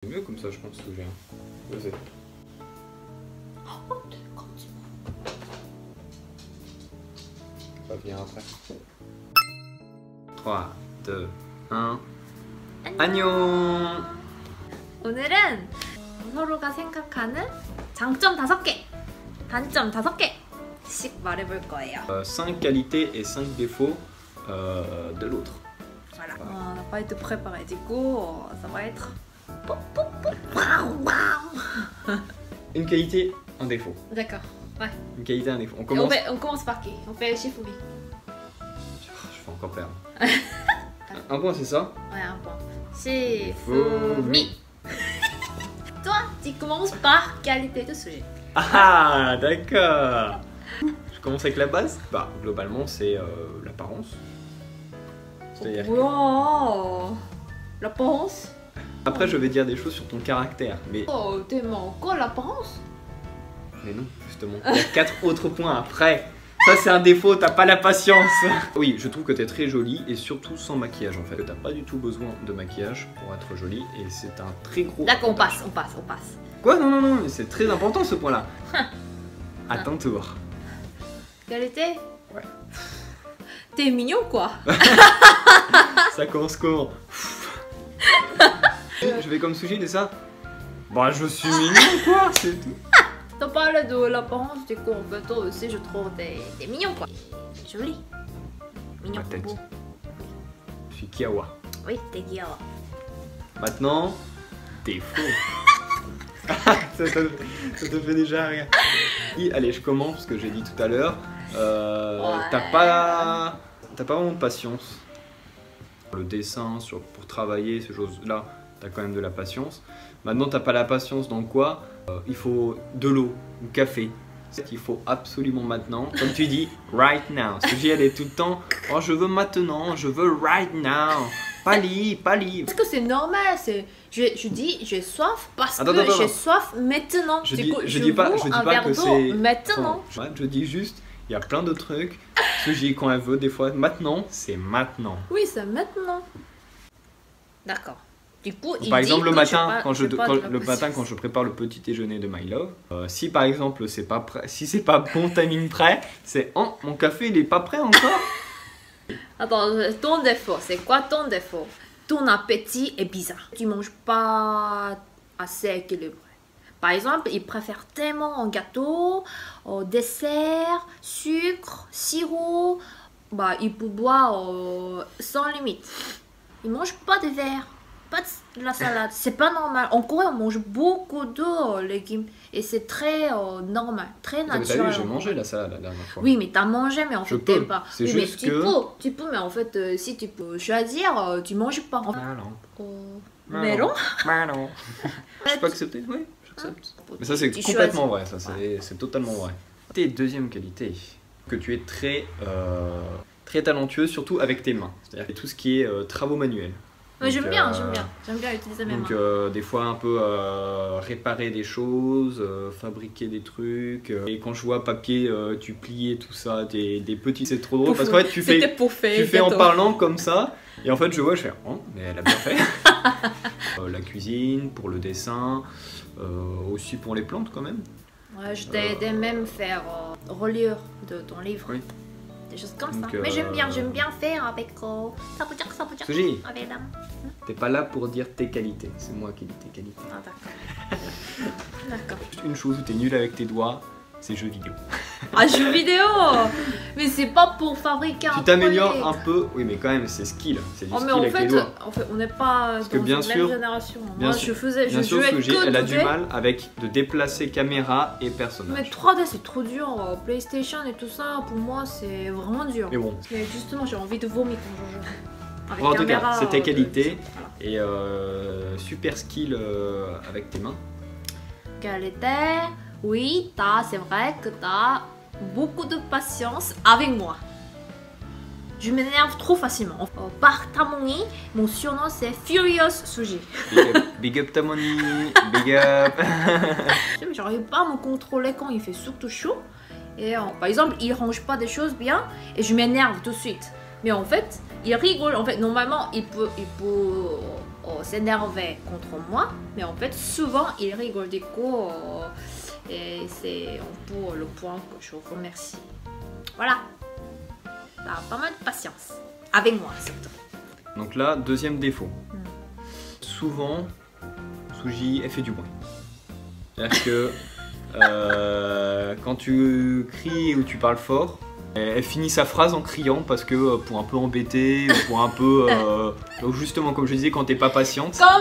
C'est mieux comme ça, je pense que j'ai un. Je sais. Ça va venir après. 3, 2, 1. 안녕! 오늘은 서로가 생각하는 장점 5개, 단점 5개씩 말해볼 거예요. 5 qualités et 5 défauts de l'autre. Voilà. On n'a pas été préparé, du coup, ça va être... Une qualité, un défaut. D'accord, ouais. Une qualité, un défaut. On commence. On commence par qui? On fait Shifumi. Je vais encore perdre. Un point, c'est ça? Ouais, un point. Shifumi. Toi, tu commences par qualité de sujet. Ah, d'accord. Je commence avec la base. Bah, globalement, c'est l'apparence. C'est-à-dire que... Wow, l'apparence. Après, je vais dire des choses sur ton caractère, mais... Oh, t'es encore l'apparence? Mais non, justement. Il y a 4 autres points après. Ça, c'est un défaut, t'as pas la patience. Oui, je trouve que t'es très jolie et surtout sans maquillage en fait. T'as pas du tout besoin de maquillage pour être jolie et c'est un très gros... D'accord, on avantage. passe. Quoi? Non, non, non, mais c'est très important ce point-là. À ton tour. Qualité? Ouais. T'es mignon quoi. Ça commence comment? Je vais comme sujet de ça. Bah, je suis mignon quoi, c'est tout. T'as parlé de l'apparence, du coup, en fait, toi aussi, je trouve t'es mignon quoi. Joli. Mignon. Ma tête. Beau. Je suis Kiawa. Oui, t'es Kiawa. Maintenant, défaut. ça te fait déjà rien. Allez, je commence parce que j'ai dit tout à l'heure. Ouais. T'as pas vraiment de patience. Le dessin, pour travailler, ces choses-là, t'as quand même de la patience. Maintenant, t'as pas la patience dans quoi? Il faut de l'eau, du café. Il faut absolument maintenant, comme tu dis, right now. Parce que j'y allais tout le temps. Oh, je veux maintenant, je veux right now. Pas lit. Parce que c'est normal, je dis j'ai soif parce Attends, que j'ai soif maintenant. Je dis pas que c'est maintenant. Je dis juste, il y a plein de trucs. Ce j'ai quand elle veut, des fois, maintenant, c'est maintenant. Oui, c'est maintenant. D'accord. Du coup, par exemple, le matin, quand je prépare le petit déjeuner de My Love, si par exemple c'est pas prêt, si c'est pas bon timing prêt, c'est oh, mon café il est pas prêt encore. Attends, ton défaut, c'est quoi ton défaut? Ton appétit est bizarre. Tu manges pas assez équilibré. Par exemple, il préfère tellement un gâteau, au dessert, sucre, sirop. Bah, il peut boire sans limite. Il mange pas de verre, pas de la salade. C'est pas normal. En Corée, on mange beaucoup de légumes et c'est très normal, très naturel. T'as vu, j'ai mangé la salade la dernière fois. Oui, mais t'as mangé, mais en fait, t'aimes pas. C'est oui, juste mais que... tu peux, mais en fait, si tu peux choisir, tu manges pas. Ah non. Melon? Non. Je peux accepter, oui, j'accepte. Mais ça, c'est complètement vrai, ça, c'est totalement vrai. Tes deuxième qualité, que tu es très talentueux, surtout avec tes mains. C'est-à-dire tout ce qui est travaux manuels. Oui, j'aime bien utiliser mes mains. Donc des fois un peu réparer des choses, fabriquer des trucs. Et quand je vois papier, tu plies tout ça, des petits, c'est trop drôle. Parce qu'en fait tu fais en parlant comme ça. Et en fait je fais, oh, mais elle a bien fait. La cuisine, pour le dessin, aussi pour les plantes quand même. Ouais, je t'ai aidé même faire relire de ton livre. Oui. Des choses comme ça. Mais j'aime bien faire avec Suji, avec la main. t'es pas là pour dire tes qualités, c'est moi qui dis tes qualités. Ah d'accord. D'accord. Juste une chose où t'es nul avec tes doigts, c'est jeux vidéo. Ah, jeux vidéo. Mais c'est pas pour fabriquer un Tu t'améliores un peu, oui mais quand même c'est skill, c'est du skill avec les doigts. En fait, on n'est pas dans la même génération. Moi, je jouais que elle a du mal avec de déplacer caméra et personnage. Mais 3D c'est trop dur, PlayStation et tout ça, pour moi c'est vraiment dur. Mais bon. Mais justement j'ai envie de vomir quand je joue. Avec en tout cas, c'est tes qualités voilà. et super skill avec tes mains. Qualité, oui, c'est vrai que t'as beaucoup de patience avec moi. Je m'énerve trop facilement. Par Tamoni, mon surnom c'est Furious Suji. Big up Tamoni, big up. J'arrive pas à me contrôler quand il fait surtout chaud. Et par exemple, il range pas des choses bien et je m'énerve tout de suite. Mais en fait, il rigole. En fait, normalement, il peut s'énerver contre moi, mais en fait, souvent, il rigole du coup. Et c'est pour le point que je vous remercie. Voilà. T'as pas mal de patience. Avec moi, surtout. Donc là, deuxième défaut. Souvent, Suji, elle fait du bruit. C'est-à-dire que quand tu cries ou tu parles fort, elle finit sa phrase en criant parce que pour un peu embêter, ou pour un peu... donc justement, comme je disais, quand t'es pas patiente. Comme ça,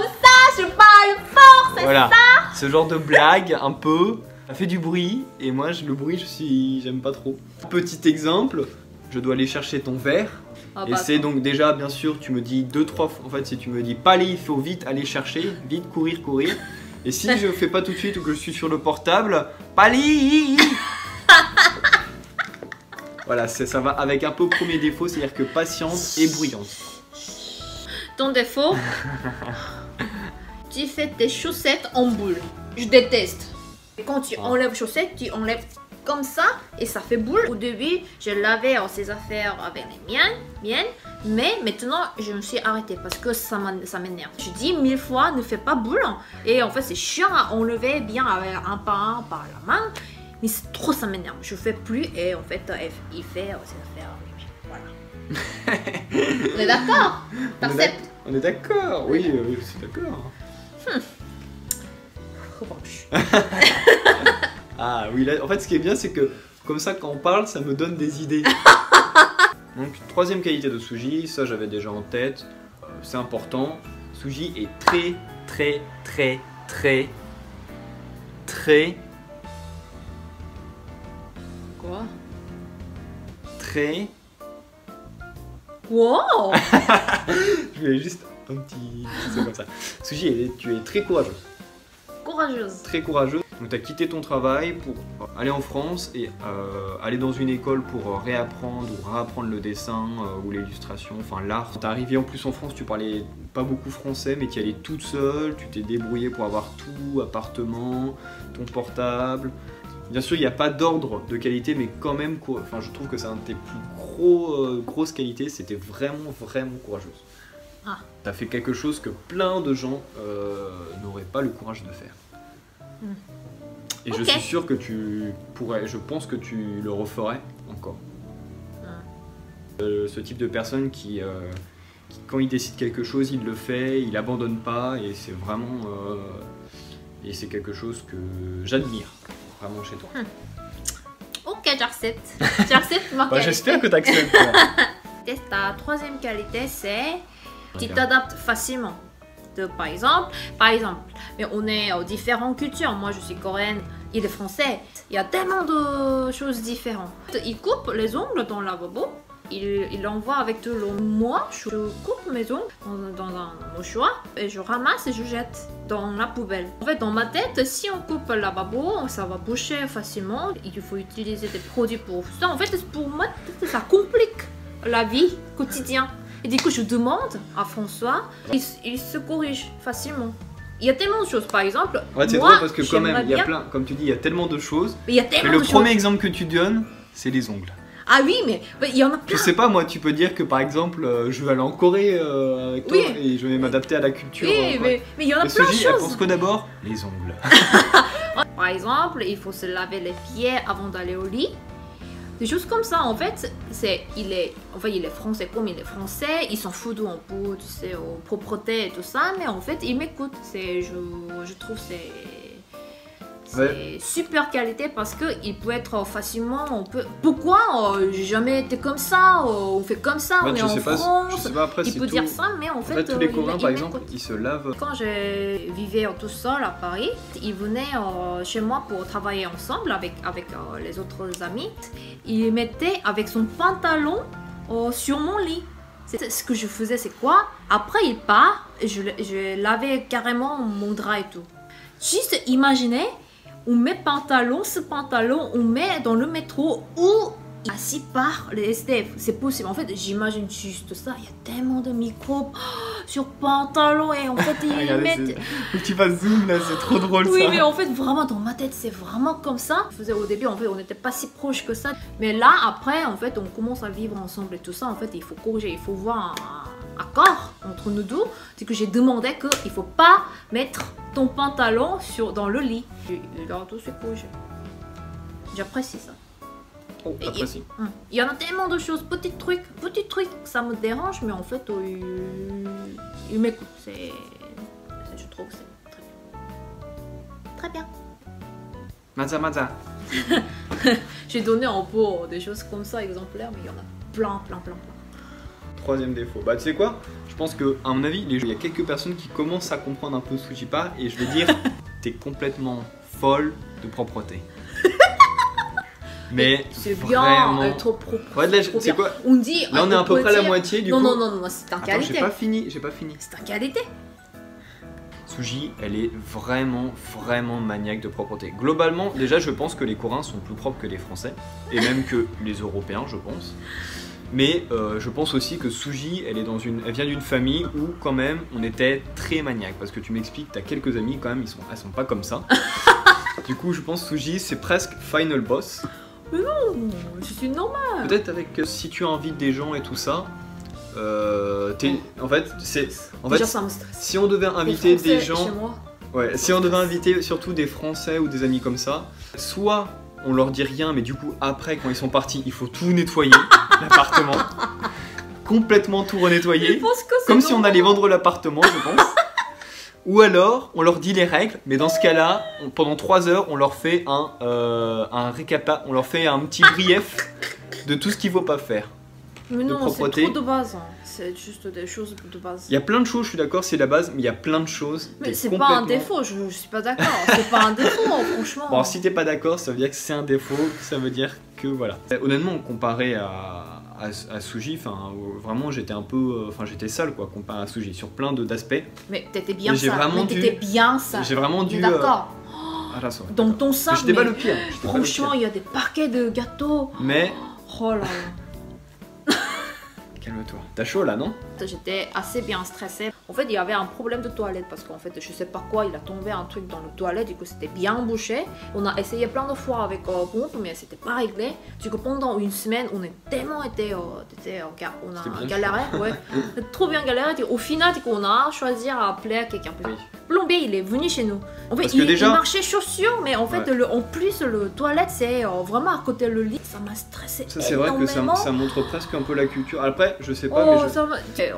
je parle fort, c'est voilà, ça. ce genre de blague, un peu, ça fait du bruit. Et moi, le bruit, j'aime pas trop. Petit exemple, je dois aller chercher ton verre. Et c'est donc déjà, bien sûr, tu me dis 2-3 fois, en fait, si tu me dis pas aller, il faut vite aller chercher, vite courir. Et si je fais pas tout de suite ou que je suis sur le portable, pas aller. Voilà, ça va avec un peu au premier défaut, c'est-à-dire que patiente et bruyante. Ton défaut, tu fais tes chaussettes en boule. Je déteste. Quand tu enlèves chaussettes, tu enlèves comme ça et ça fait boule. Au début, je lavais ces affaires avec les miennes, mais maintenant je me suis arrêtée parce que ça m'énerve. Je dis 1000 fois ne fais pas boule et en fait c'est chiant à enlever bien avec un par la main, mais c'est trop, ça m'énerve. Je fais plus et en fait il fait ses affaires avec lui. Voilà. On est d'accord? T'acceptes? On est d'accord, oui, je suis d'accord. Revanche. Ah oui, là, en fait ce qui est bien c'est que comme ça quand on parle ça me donne des idées. Donc troisième qualité de Suji, ça j'avais déjà en tête, c'est important. Suji est très Quoi? Très... Wow. Je voulais juste un petit c'est comme ça. Suji, tu es très courageuse. Courageuse. Très courageuse. Donc tu as quitté ton travail pour aller en France et aller dans une école pour réapprendre ou réapprendre le dessin ou l'illustration, enfin l'art. Quand t'es arrivé en plus en France, tu parlais pas beaucoup français mais tu y allais toute seule, tu t'es débrouillée pour avoir tout, appartement, ton portable. Bien sûr il n'y a pas d'ordre de qualité mais quand même, enfin, je trouve que c'est un de tes plus grosses qualités, c'était vraiment courageuse. Ah. T'as fait quelque chose que plein de gens n'auraient pas le courage de faire. Et je suis sûr que tu pourrais, je pense que tu le referais encore. Ce type de personne qui, quand il décide quelque chose, il le fait, il abandonne pas, et c'est vraiment, et c'est quelque chose que j'admire vraiment chez toi. Ok, j'accepte. J'accepte ma qualité. J'espère que tu acceptes. Ta troisième qualité, c'est tu t'adaptes facilement. Par exemple, mais on est aux différentes cultures. Moi, je suis coréenne, il est français. Il y a tellement de choses différentes. Il coupe les ongles dans le lavabo. Il l'envoie avec de l'eau. Moi, je coupe mes ongles dans un mouchoir et je ramasse et je jette dans la poubelle. En fait, dans ma tête, si on coupe le lavabo, ça va boucher facilement. Il faut utiliser des produits pour ça. En fait, pour moi, ça complique la vie quotidienne. Et du coup, je demande à François, il se corrige facilement. Il y a tellement de choses, par exemple. Ouais, c'est moi, drôle parce que quand même, il y a plein, comme tu dis, il y a tellement de choses. Mais il y a tellement le premier exemple que tu donnes, c'est les ongles. Ah oui, mais il y en a plein. Je sais pas, moi, tu peux dire que par exemple, je vais aller en Corée avec toi et je vais m'adapter à la culture. Oui, mais il y en a plein de choses. Elle pense que d'abord, les ongles. Par exemple, il faut se laver les pieds avant d'aller au lit. Des choses comme ça, en fait, il est français comme il est français, il s'en fout un peu, tu sais, aux propretés et tout ça, mais en fait, il m'écoute. Je trouve c'est super qualité parce qu'il peut être facilement, pourquoi j'ai jamais été comme ça, on fait comme ça, on est en France, je sais pas, après, il peut dire ça, mais en fait, tous les Coréens par exemple, ils se lavent. Quand je vivais tout seul à Paris, ils venaient chez moi pour travailler ensemble avec les autres amis. Il mettait avec son pantalon sur mon lit. Ce que je faisais, c'est quoi? Après, il part, je lavais carrément mon drap et tout. Juste imaginez, on met ce pantalon, on met dans le métro ou assis par les SDF. C'est possible. En fait, j'imagine juste ça. Il y a tellement de microbes sur pantalon et en fait, ils mettent... Faut que tu fasses zoom là, c'est trop drôle ça. Oui, mais en fait, vraiment, dans ma tête, c'est vraiment comme ça. Au début, en fait, on n'était pas si proches que ça. Mais là, après, en fait, on commence à vivre ensemble et tout ça. En fait, il faut corriger, il faut voir accord entre nous deux, c'est que j'ai demandé qu'il faut pas mettre ton pantalon dans le lit. Il a tout ce que j'apprécie ça. Oh, t'apprécies. Il y en a tellement de choses, petits trucs, ça me dérange, mais en fait, il m'écoute. Je trouve que c'est très bien. Très bien. Maza. J'ai donné un peu des choses comme ça, exemplaires, mais il y en a plein. Troisième défaut. Bah, tu sais quoi? Je pense que, à mon avis, il y a quelques personnes qui commencent à comprendre un peu Sujipa, et je vais dire, t'es complètement folle de propreté. Mais c'est vraiment... bien, trop propre. Ouais, là, c'est quoi? On dit. Là, on est à peu près à la moitié du coup. Non, c'est un qualité. J'ai pas fini. C'est un qualité. Suji, elle est vraiment maniaque de propreté. Globalement, déjà, je pense que les Coréens sont plus propres que les Français, et même que les Européens, je pense. Mais je pense aussi que Suji, elle vient d'une famille où quand même on était très maniaque. Parce que tu m'expliques, t'as quelques amis quand même, elles sont pas comme ça. Du coup, je pense que Suji, c'est presque final boss. Mais non, je suis normale. Peut-être avec si tu invites des gens et tout ça. En fait, déjà, ça me stresse. Si on devait inviter des gens, chez moi, ouais, si on devait inviter surtout des Français ou des amis comme ça, soit on leur dit rien, mais du coup après quand ils sont partis, il faut tout nettoyer, l'appartement, complètement tout renettoyer, comme si on allait vendre l'appartement, je pense. Ou alors on leur dit les règles, mais dans ce cas-là, pendant 3 heures, on leur fait on leur fait un petit brief de tout ce qu'il faut pas faire. Mais non, c'est propreté. trop de base. C'est juste des choses de base. Il y a plein de choses, je suis d'accord, c'est la base, mais il y a plein de choses. Mais c'est pas un défaut, je suis pas d'accord. C'est pas un défaut, franchement. Bon, si t'es pas d'accord, ça veut dire que c'est un défaut, ça veut dire que voilà. Honnêtement, comparé à Suji, vraiment j'étais un peu. J'étais sale quoi, comparé à Suji, sur plein d'aspects. Mais t'étais bien sale. J'ai vraiment dû. D'accord. Dans ton sein. J'étais pas le pire. Franchement, il y a des paquets de gâteaux. Mais. Oh là là. Calme-toi. T'as chaud là, non? J'étais assez bien stressée. En fait, il y avait un problème de toilette parce qu'en fait, je sais pas quoi, il a tombé un truc dans le toilette, du coup, c'était bien bouché. On a essayé plein de fois avec pompe, mais c'était pas réglé. Du coup, pendant une semaine, on a tellement été, on a galéré, ouais, trop bien galéré. Au final, on a choisi à appeler quelqu'un. Oui. Plombier, il est venu chez nous. En fait, il marchait chaussures, mais en fait, en plus, le toilette, c'est vraiment à côté du lit. Ça m'a stressé. Ça, c'est vrai que ça montre presque un peu la culture. Après, je sais pas,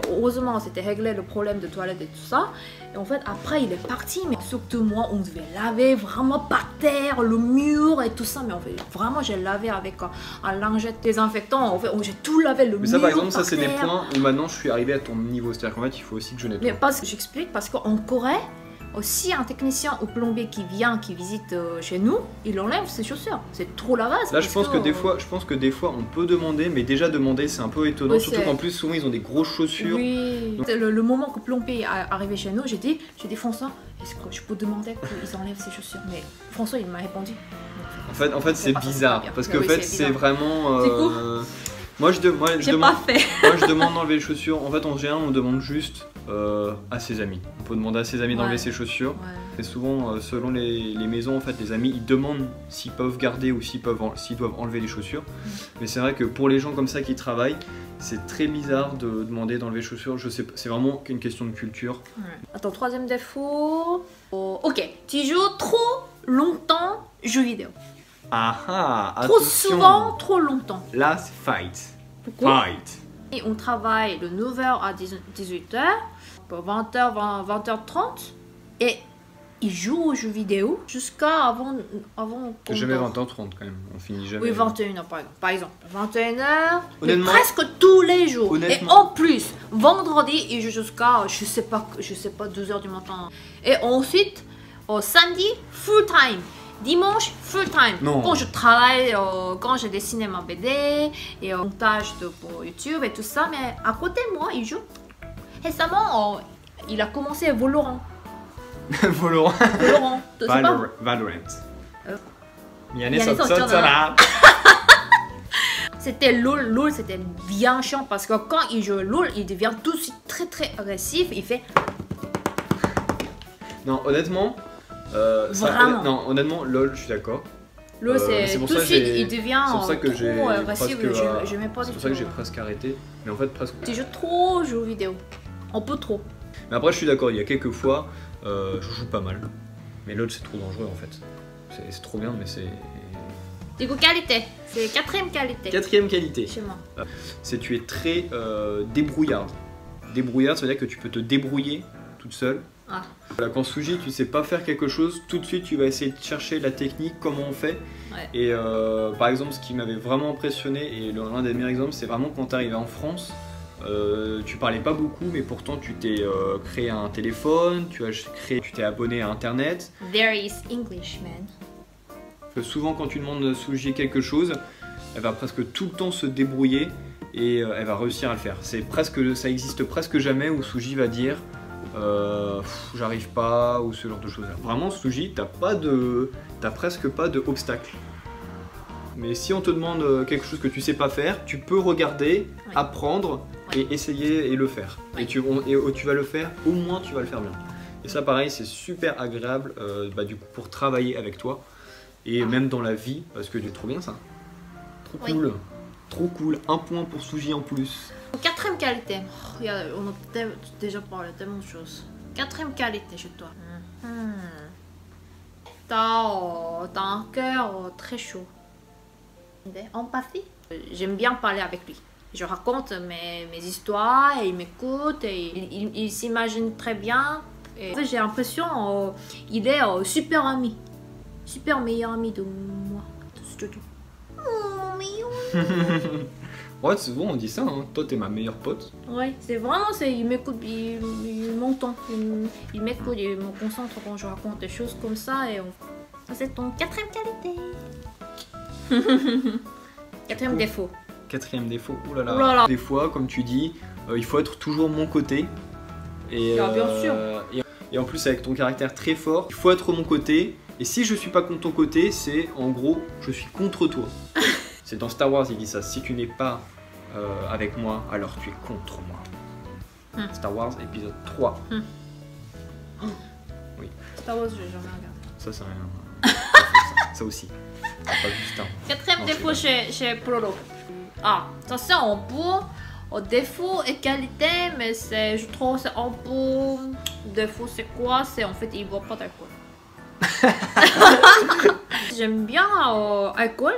heureusement, c'était réglé le problème de toilette et tout ça. Et en fait, après, il est parti. Mais surtout, moi, on devait laver vraiment par terre, le mur et tout ça. Mais en fait, vraiment, j'ai lavé avec un lingette désinfectant. En fait, j'ai tout lavé, le mur. Mais ça, par exemple, ça, c'est des points où maintenant, je suis arrivé à ton niveau. C'est-à-dire qu'en fait, il faut aussi que je nettoie. Mais j'explique, parce qu'en Corée, aussi un technicien ou plombier qui visite chez nous, il enlève ses chaussures. C'est trop la base. Là, je pense que des fois, on peut demander, mais déjà demander, c'est un peu étonnant. Surtout qu'en plus, souvent, ils ont des grosses chaussures. Oui. Donc... Le moment que le plombier est arrivé chez nous, j'ai dit François, est-ce que je peux demander qu'ils enlèvent ses chaussures? Mais François, il m'a répondu. En fait, c'est bizarre parce que c'est vraiment. C'est cool. Moi, je demande d'enlever les chaussures. En fait, en général, on demande juste à ses amis. On peut demander à ses amis d'enlever ses chaussures. Ouais. Et souvent, selon les maisons, en fait, les amis, ils demandent s'ils peuvent garder ou s'ils doivent enlever les chaussures. Mais c'est vrai que pour les gens comme ça qui travaillent, c'est très bizarre de demander d'enlever les chaussures. Je sais pas, c'est vraiment qu'une question de culture. Ouais. Attends, troisième défaut. Ok, tu joues trop longtemps jeux vidéo. Trop souvent, trop longtemps. Là, c'est fight. Pourquoi? Et on travaille de 9h à 18h, pour 20h, 20h30, et ils jouent aux jeux vidéo jusqu'à avant jamais 20h30 quand même, on finit jamais. Oui, 21h par exemple. 21h, presque tous les jours. Et en plus, vendredi, ils jouent jusqu'à, je sais pas, 2h du matin. Et ensuite, samedi, full time. Dimanche, full time. Non. Quand je travaille, quand j'ai dessiné ma BD et montage pour YouTube et tout ça, mais à côté de moi, il joue. Récemment, il a commencé Valorant. Valorant. C'était LOL, c'était bien chiant parce que quand il joue LOL, il devient tout de suite très très agressif. Il fait. Non, honnêtement. Honnêtement, LOL, je suis d'accord. L'eau, c'est pour tout ça de que suite, j'ai- il devient c'est pour ça que trop j'ai agressif. presque, Je mets pas C'est du pour ça que j'ai tout. presque arrêté. Mais en fait, presque. Tu joues trop aux jeux vidéo. Un peu trop. Mais après, je suis d'accord, il y a quelques fois, je joue pas mal. Mais l'autre, c'est trop dangereux en fait. C'est trop bien, mais c'est. Du coup, qualité. C'est 4ème qualité. Quatrième qualité, Chez moi. c'est tu es très débrouillarde. Débrouillarde, ça veut dire que tu peux te débrouiller toute seule. Ah. Voilà, quand Suji, tu sais pas faire quelque chose, tout de suite tu vas essayer de chercher la technique, comment on fait. Ouais. Et par exemple, ce qui m'avait vraiment impressionné, et l'un des meilleurs exemples, c'est vraiment quand tu arrivé en France, tu parlais pas beaucoup, mais pourtant tu t'es créé un téléphone, tu t'es abonné à internet. There is English, man. Souvent, quand tu demandes à Suji quelque chose, elle va presque tout le temps se débrouiller et elle va réussir à le faire. Ça existe presque jamais où Suji va dire j'arrive pas ou ce genre de choses. Vraiment, Suji, t'as presque pas de obstacle. Mais si on te demande quelque chose que tu sais pas faire, tu peux regarder, Oui. apprendre et essayer et le faire. Oui. Et tu vas le faire, au moins tu vas le faire bien. Et ça, pareil, c'est super agréable du coup, pour travailler avec toi et même dans la vie parce que c'est trop bien ça. Trop Oui. cool. Trop cool. Un point pour Suji en plus. 4ème qualité. Oh, on a déjà parlé de tellement de choses. 4ème qualité chez toi. T'as un cœur très chaud. Empathie. J'aime bien parler avec lui. Je raconte mes histoires et il m'écoute et il s'imagine très bien. Et en fait, j'ai l'impression qu'il est super ami. Super meilleur ami de moi. C'est tout. Oh, mignon. Ouais, souvent on dit ça, hein. Toi t'es ma meilleure pote. Ouais, c'est vraiment, il m'écoute, il m'entend, il m'écoute, il me concentre quand je raconte des choses comme ça et ça c'est ton 4ème qualité. 4ème défaut. Quatrième défaut, oh là là. Oh là là. Des fois, comme tu dis, il faut être toujours mon côté. Et, Ah, bien sûr. Et en plus avec ton caractère très fort, il faut être mon côté. Et si je suis pas contre ton côté, c'est en gros, je suis contre toi. C'est dans Star Wars, il dit ça. Si tu n'es pas avec moi, alors tu es contre moi. Star Wars épisode 3. Oui, Star Wars, j'ai jamais regardé. ça c'est rien. Ça aussi. T'as pas vu Star Wars. 4ème Non, défaut chez Prolo. Ah, ça c'est un peu défaut et qualité, mais je trouve c'est un peu. Défaut c'est quoi? C'est en fait, il boit pas d'alcool. J'aime bien alcool.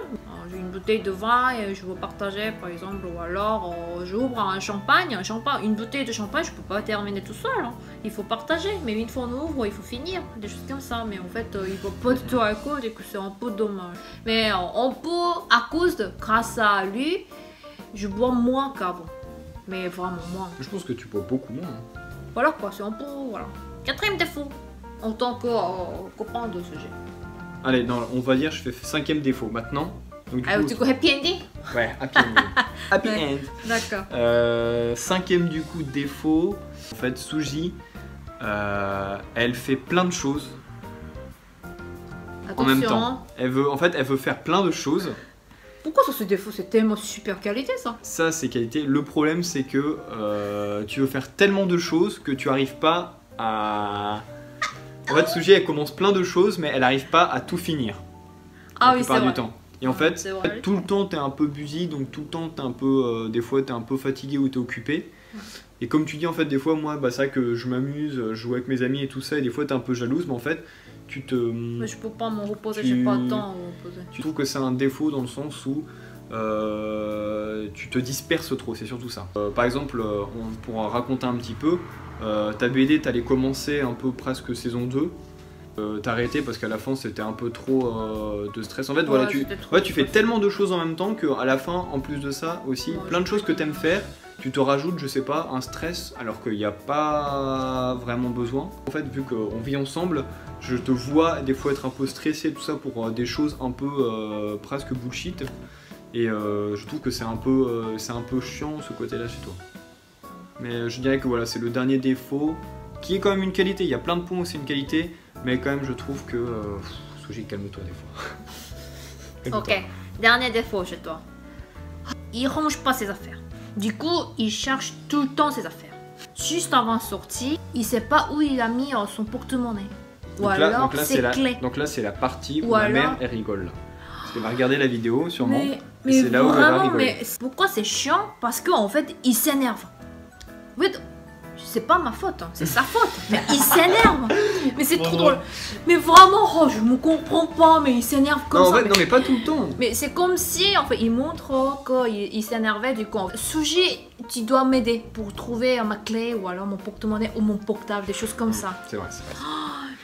J'ai une bouteille de vin et je veux partager par exemple, ou alors j'ouvre un champagne, une bouteille de champagne, je peux pas terminer tout seul, hein. Il faut partager, mais une fois on ouvre, il faut finir, des choses comme ça. Mais en fait, il boit pas du tout d'alcool et que c'est un peu dommage. Mais on peut, grâce à lui, je bois moins qu'avant, mais vraiment moins. Je pense que tu bois beaucoup moins. Hein. Voilà quoi, c'est un peu, voilà. 4ème défaut en tant que copain de ce jeu. Allez, non, on va dire, je fais 5ème défaut maintenant. Donc, Du coup, happy ending. Ouais, happy end. Happy Ouais. end. D'accord. 5ème du coup défaut. En fait, Suji, elle fait plein de choses en même temps. Elle veut faire plein de choses. Pourquoi ça c'est défaut? C'est tellement super qualité ça. Ça, c'est qualité. Le problème, c'est que tu veux faire tellement de choses que tu arrives pas à. En fait, Suji, elle commence plein de choses, mais elle arrive pas à tout finir. Ah la oui, c'est plupart du vrai. temps. Et en fait, C'est vrai. tout le temps, t'es un peu busy, donc tout le temps, t'es un peu, des fois, t'es un peu fatigué ou t'es occupé. Et comme tu dis, en fait, des fois, moi, c'est vrai que je m'amuse, je joue avec mes amis et tout ça, et des fois, t'es un peu jalouse, mais en fait, Mais je peux pas me reposer, Tu- j'ai pas le temps à me reposer. tu trouves que c'est un défaut dans le sens où tu te disperses trop, c'est surtout ça. Par exemple, on pourra raconter un petit peu, ta BD, t'allais commencer un peu presque saison 2. T'as arrêté parce qu'à la fin c'était un peu trop de stress. En fait, voilà, tu c'était trop fais stressant. tellement de choses en même temps qu'à la fin, en plus de ça aussi, Ouais, plein de choses que t'aimes faire, tu te rajoutes, je sais pas, un stress alors qu'il n'y a pas vraiment besoin. En fait, vu qu'on vit ensemble, je te vois des fois être un peu stressé, tout ça pour des choses un peu presque bullshit. Et je trouve que c'est un peu chiant ce côté-là chez toi. Mais je dirais que voilà, c'est le dernier défaut qui est quand même une qualité. Il y a plein de points où c'est une qualité. Mais quand même, je trouve que. Suji, calme-toi des fois. Calme-toi. Ok, dernier défaut chez toi. Il range pas ses affaires. Du coup, il cherche tout le temps ses affaires. Juste avant sortie, il sait pas où il a mis son porte-monnaie. Ou alors ses clés. Donc là, c'est la partie où Ou la alors- mère, elle rigole. Elle va regarder la vidéo sûrement. Mais c'est là où elle va vraiment, rigoler. mais pourquoi c'est chiant? Parce qu'en fait, il s'énerve. En fait, c'est pas ma faute, hein, c'est sa faute. Mais il s'énerve. Mais c'est trop drôle. Mais vraiment, oh, je me comprends pas, mais il s'énerve comme Non, ça. en fait, non, mais pas tout le temps. Mais c'est comme si, en fait, il montre qu'il s'énervait du coup. Suji, tu dois m'aider pour trouver ma clé ou alors mon porte-monnaie ou mon portable, des choses comme ça. C'est vrai, c'est vrai.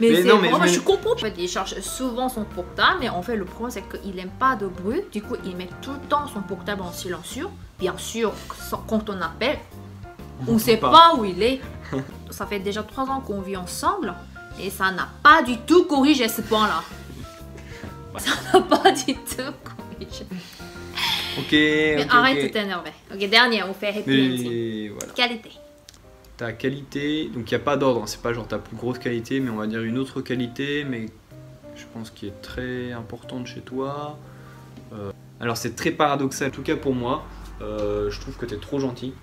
Mais c'est non, mais vraiment, je je comprends. En fait, il cherche souvent son portable, mais en fait, le problème, c'est qu'il n'aime pas de bruit. Du coup, il met tout le temps son portable en silencieux. Bien sûr, quand on appelle, on ne sait pas où il est. Ça fait déjà 3 ans qu'on vit ensemble et ça n'a pas du tout corrigé ce point-là. Ça n'a pas du tout corrigé. Ok, Mais ok, arrête ok. de t'énerver. Ok, dernier, on fait happy ending. Mais voilà. Qualité. Ta qualité, donc il n'y a pas d'ordre, hein, c'est pas genre ta plus grosse qualité, mais on va dire une autre qualité, mais je pense qui est très importante chez toi. Alors c'est très paradoxal, en tout cas pour moi, je trouve que tu es trop gentil.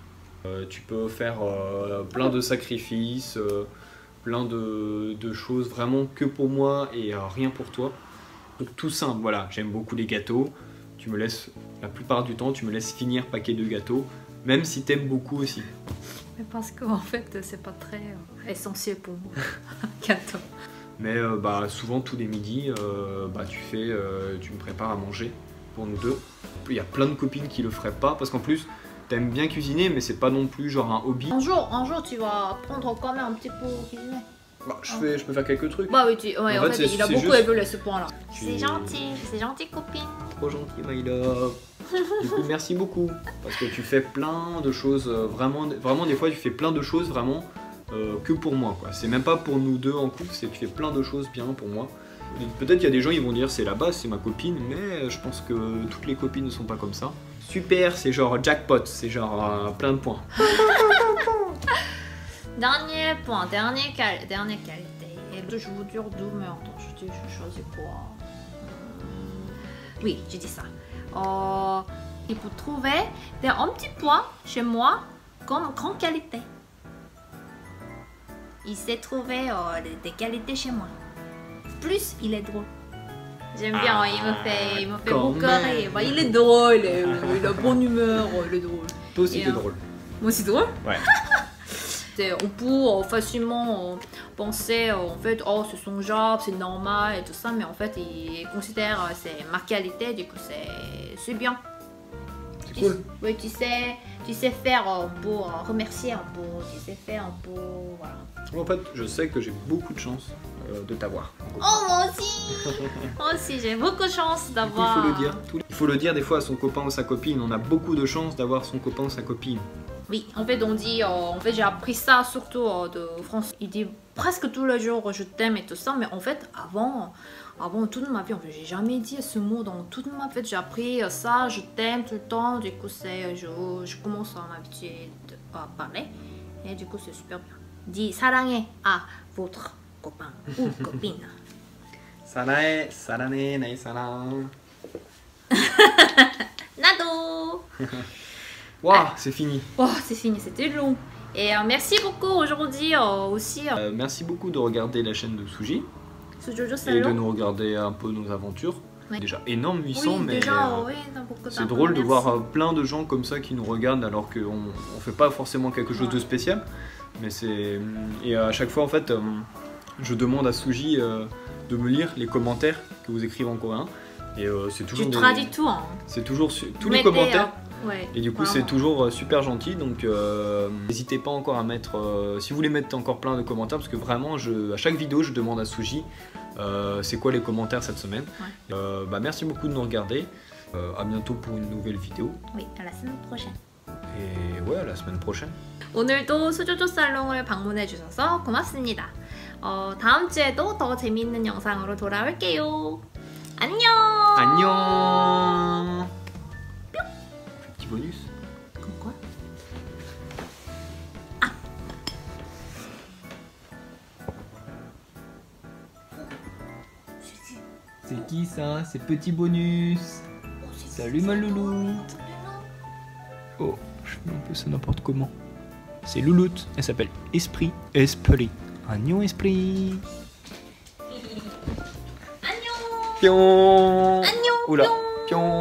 Tu peux faire plein de sacrifices, plein de choses vraiment que pour moi et rien pour toi. Donc tout simple, voilà, j'aime beaucoup les gâteaux. Tu me laisses, la plupart du temps, tu me laisses finir paquet de gâteaux, même si t'aimes beaucoup aussi. Mais parce qu'en fait, c'est pas très essentiel pour moi. Gâteau. Mais bah, souvent tous les midis, tu me prépares à manger pour nous deux. Il y a plein de copines qui le feraient pas parce qu'en plus t'aimes bien cuisiner, mais c'est pas non plus genre un hobby. Un jour, tu vas apprendre quand même un petit peu à cuisiner. Bah, je peux faire quelques trucs. Bah oui, ouais, en fait, il a beaucoup évolué ce point-là. Tu- C'est gentil copine. Trop gentil, my love. Du coup, merci beaucoup parce que tu fais plein de choses, vraiment des fois tu fais plein de choses vraiment que pour moi quoi. C'est même pas pour nous deux en couple, c'est que tu fais plein de choses bien pour moi. Peut-être qu'il y a des gens ils vont dire c'est la base, c'est ma copine, mais je pense que toutes les copines ne sont pas comme ça. Super, c'est genre jackpot, c'est genre plein de points. Dernier point, dernière qualité. Et je vous dire d'où, mais attends, je choisis quoi? Oui, j'ai dit ça. Il faut trouver un petit point chez moi comme grande qualité. Il sait trouver des qualités chez moi. Plus, il est drôle. J'aime bien, il me fait beaucoup rire. Bah, il est drôle, il a bonne humeur, il est drôle. Toi aussi t'es drôle. Moi aussi drôle? Ouais. On peut facilement penser en fait oh c'est son job, c'est normal et tout ça, mais en fait il considère c'est ma qualité, du coup c'est bien. C'est cool. Oui, tu sais faire pour remercier un peu, tu sais faire un peu, voilà. En fait, je sais que j'ai beaucoup de chance de t'avoir. Oh moi aussi j'ai beaucoup de chance d'avoir. Il faut le dire. Il faut le dire des fois à son copain ou sa copine. On a beaucoup de chance d'avoir son copain ou sa copine. Oui, en fait on dit, j'ai appris ça surtout de France. Il dit presque tous les jours je t'aime et tout ça, mais en fait avant toute ma vie, en fait, j'ai jamais dit ce mot dans toute ma vie. J'ai appris ça, je t'aime tout le temps. Du coup je commence à m'habituer à parler et du coup c'est super bien. Dis 사랑해 à votre copain ou copine. 사랑해, 사랑해, 나의 사랑. Nado. Waouh, c'est fini. Oh, c'est fini, c'était long. Et merci beaucoup aujourd'hui aussi. Merci beaucoup de regarder la chaîne de Suji Jojo et Salon. de nous regarder un peu nos aventures. Ouais. Déjà énorme 800, Oui, mais déjà, oui, t'as beaucoup c'est d'argent, drôle de merci. voir plein de gens comme ça qui nous regardent alors qu'on on fait pas forcément quelque chose de spécial. Mais c'est et à chaque fois en fait, je demande à Suji de me lire les commentaires que vous écrivez en coréen et c'est toujours Tu traduis tout, hein. c'est toujours tous les commentaires. Ouais, Et du coup, c'est toujours super gentil, donc n'hésitez pas encore à mettre, si vous voulez mettre encore plein de commentaires, parce que vraiment, à chaque vidéo, je demande à Suji c'est quoi les commentaires cette semaine. Ouais. Merci beaucoup de nous regarder, à bientôt pour une nouvelle vidéo. Oui, à la semaine prochaine. Et ouais, à la semaine prochaine. 오늘도 수조조 살롱을 방문해 주셔서 고맙습니다. 다음 주에도 더 재미있는 영상으로 돌아올게요. 안녕! 안녕! Petit bonus. Comme quoi? C'est qui ça? C'est Petit Bonus. Salut ma loulou. Oh, je fais un peu ça n'importe comment. C'est Louloute, elle s'appelle Esprit. Agnon Esprit. 안녕! Pion. 안녕! Oula. Pion.